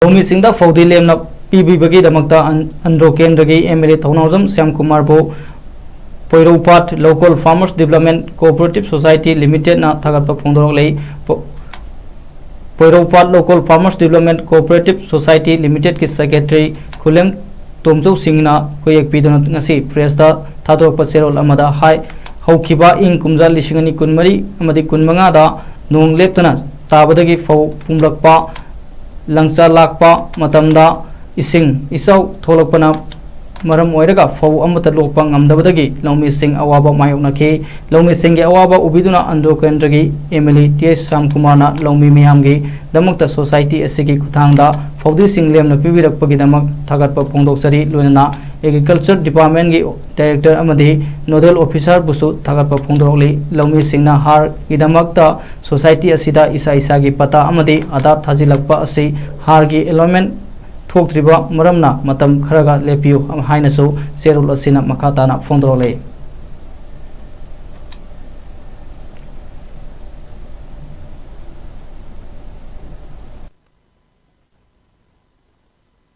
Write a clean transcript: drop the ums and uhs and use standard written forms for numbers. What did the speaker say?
लौमी Singh फौदी Lemna पीबीबगीदमक्ता अंध्रो केंद्र की MLA Thounaojam Shyam Kumar बो Poiropat local farmers development cooperative society limited ना थागतप फोंदोरले Poiropat local farmers development cooperative society limited की सेक्रेटरी खुलेम तोमजौ सिंहना कोयक पीदुना ngasi प्रेसदा थादोरप सेरोल अमदा हाय हौखिबा इंग कुमजा लिसिंगनी कुनमरी अमदी कुनमंगा दा नोंग लेप्तना ताबदगी फौ पुमलकपा लंगचा लाकपा मतमदा इसिंग इसाउ थोलकपना मरम ओइरगा फौ अमत लोकपा ngamdabadagi लौमी सिंह अवाबा मायोकनखि लौमी सिंह के अवाबा उबिदुना अंध्रो केंद्रगी एमएलए टीएस श्याम कुमार ना लौमी मियामगी दमकता सोसाइटी एसकी खुथांगदा फौदी सिंह लेमना पिबिरकपगी दमक थागतप फोंदोकसरी लोनना एग्रीकल्चर डिपार्टमेंट की डायरेक्टर अमदी नोडल ऑफिसर बुसु थागतप फोंदोरली लौमी सिंहना हार की दमकता सोसाइटी असिदा इसा इसा की पता अमदी आधार थाजिलकपा असि हार की एलोमेंट थोक्त्रिबा मरमना मतम खरगा लेपियो हाइनसु सेरुल असिना मखाताना फोंदोरले।